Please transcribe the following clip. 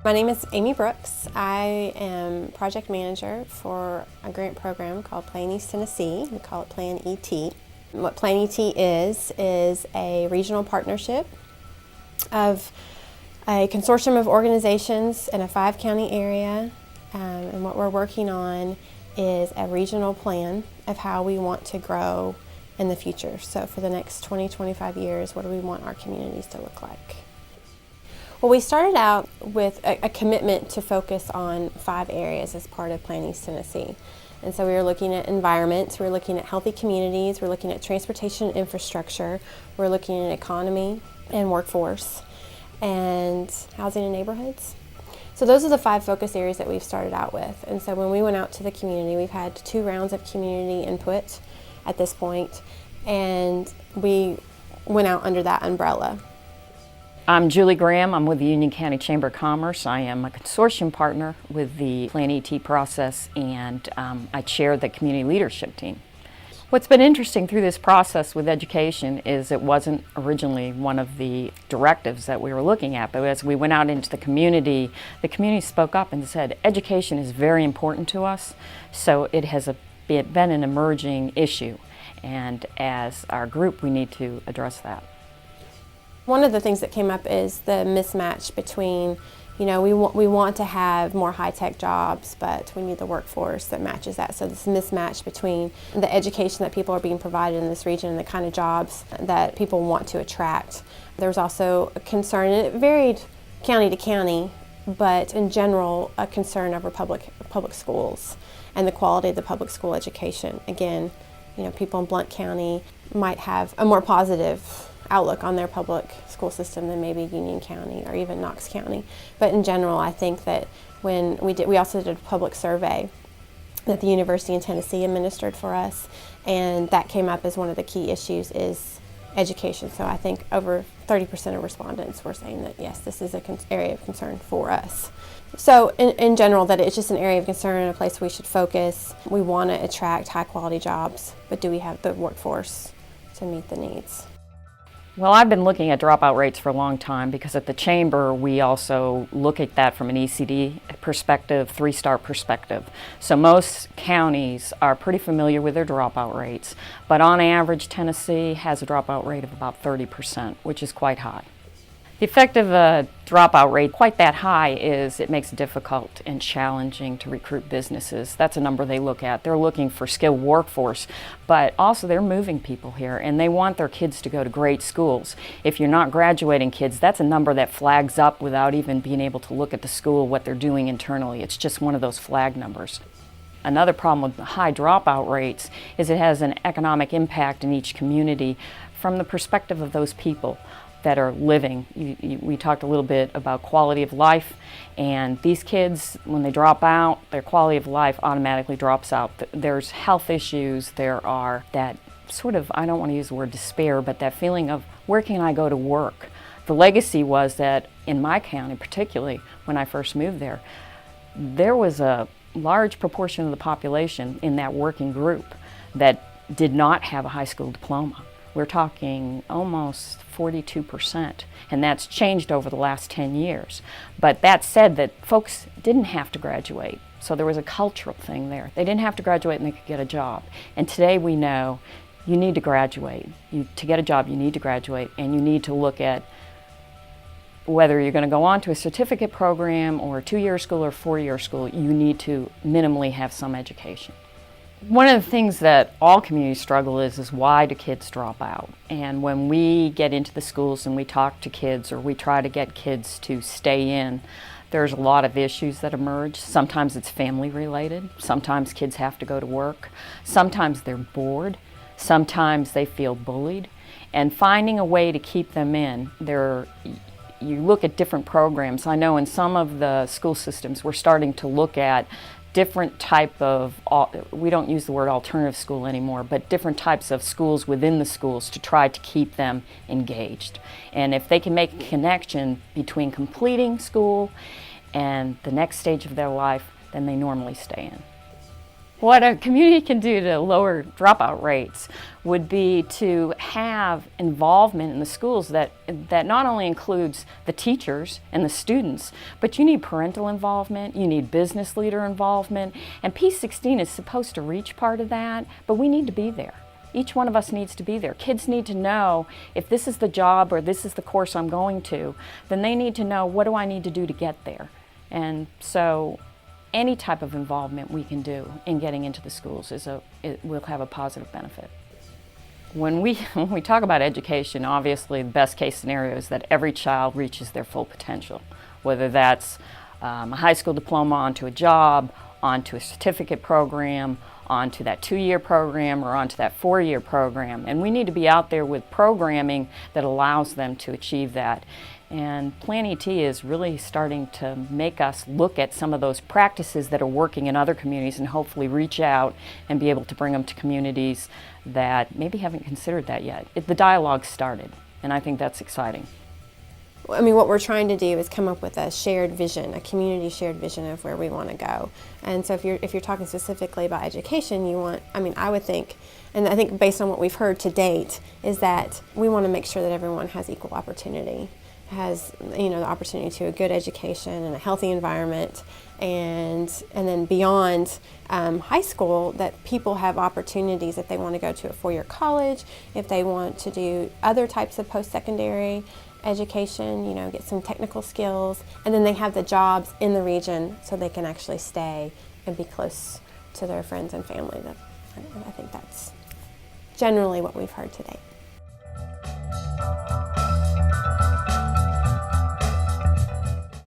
My name is Amy Brooks. I am project manager for a grant program called Plan East Tennessee. We call it Plan ET. What Plan ET is a regional partnership of a consortium of organizations in a 5-county area, and what we're working on is a regional plan of how we want to grow in the future. So for the next 20-25 years, what do we want our communities to look like? Well, we started out with a commitment to focus on 5 areas as part of Plan East Tennessee. And so we were looking at environment, we were looking at healthy communities, we're looking at transportation infrastructure, we're looking at economy and workforce, and housing and neighborhoods. So those are the 5 focus areas that we've started out with. And so when we went out to the community, we've had 2 rounds of community input at this point, and we went out under that umbrella. I'm Julie Graham. I'm with the Union County Chamber of Commerce. I am a consortium partner with the Plan ET process, and I chair the community leadership team. What's been interesting through this process with education is it wasn't originally one of the directives that we were looking at, but as we went out into the community spoke up and said, education is very important to us, so it has been an emerging issue, and as our group we need to address that. One of the things that came up is the mismatch between, we want to have more high-tech jobs, but we need the workforce that matches that. So this mismatch between the education that people are being provided in this region and the kind of jobs that people want to attract. There was also a concern, and it varied county to county, but in general, a concern over public schools and the quality of the public school education. Again, people in Blount County might have a more positive outlook on their public school system than maybe Union County or even Knox County. But in general, I think that when we also did a public survey that the University in Tennessee administered for us, and that came up as one of the key issues is education. So I think over 30% of respondents were saying that yes, this is an area of concern for us. So in general, that it's just an area of concern and a place we should focus. We want to attract high quality jobs, but do we have the workforce to meet the needs? Well, I've been looking at dropout rates for a long time because at the Chamber we also look at that from an ECD perspective, 3-star perspective. So most counties are pretty familiar with their dropout rates, but on average Tennessee has a dropout rate of about 30%, which is quite high. The effect of a dropout rate quite that high is it makes it difficult and challenging to recruit businesses. That's a number they look at. They're looking for skilled workforce, but also they're moving people here and they want their kids to go to great schools. If you're not graduating kids, that's a number that flags up without even being able to look at the school, what they're doing internally. It's just one of those flag numbers. Another problem with the high dropout rates is it has an economic impact in each community from the perspective of those people that are living. We talked a little bit about quality of life, and these kids, when they drop out, their quality of life automatically drops out. There's health issues, there are that sort of, I don't want to use the word despair, but that feeling of where can I go to work? The legacy was that in my county, particularly when I first moved there was a large proportion of the population in that working group that did not have a high school diploma. We're talking almost 42%, and that's changed over the last 10 years. But that said, that folks didn't have to graduate, so there was a cultural thing there. They didn't have to graduate and they could get a job. And today we know you need to graduate. To get a job, you need to graduate, and you need to look at whether you're going to go on to a certificate program or a 2-year school or 4-year school, you need to minimally have some education. One of the things that all communities struggle is why do kids drop out? And when we get into the schools and we talk to kids or we try to get kids to stay in, there's a lot of issues that emerge. Sometimes it's family related, sometimes kids have to go to work, sometimes they're bored, sometimes they feel bullied, and finding a way to keep them in. You look at different programs. I know in some of the school systems we're starting to look at different type of, we don't use the word alternative school anymore, but different types of schools within the schools to try to keep them engaged. And if they can make a connection between completing school and the next stage of their life, then they normally stay in. What a community can do to lower dropout rates would be to have involvement in the schools that not only includes the teachers and the students, but you need parental involvement, you need business leader involvement, and P16 is supposed to reach part of that, but we need to be there. Each one of us needs to be there. Kids need to know if this is the job or this is the course I'm going to, then they need to know what do I need to do to get there. And so any type of involvement we can do in getting into the schools it will have a positive benefit. When we talk about education, obviously the best case scenario is that every child reaches their full potential, whether that's a high school diploma onto a job, onto a certificate program, onto that 2-year program, or onto that 4-year program. And we need to be out there with programming that allows them to achieve that. And Plan ET is really starting to make us look at some of those practices that are working in other communities and hopefully reach out and be able to bring them to communities that maybe haven't considered that yet. The dialogue started, and I think that's exciting. I mean, what we're trying to do is come up with a shared vision, a community shared vision of where we want to go. And so if you're talking specifically about education, I would think, and I think based on what we've heard to date, is that we want to make sure that everyone has equal opportunity, has the opportunity to a good education and a healthy environment, and then beyond high school, that people have opportunities if they want to go to a 4-year college, if they want to do other types of post-secondary education, get some technical skills, and then they have the jobs in the region so they can actually stay and be close to their friends and family. I think that's generally what we've heard to date.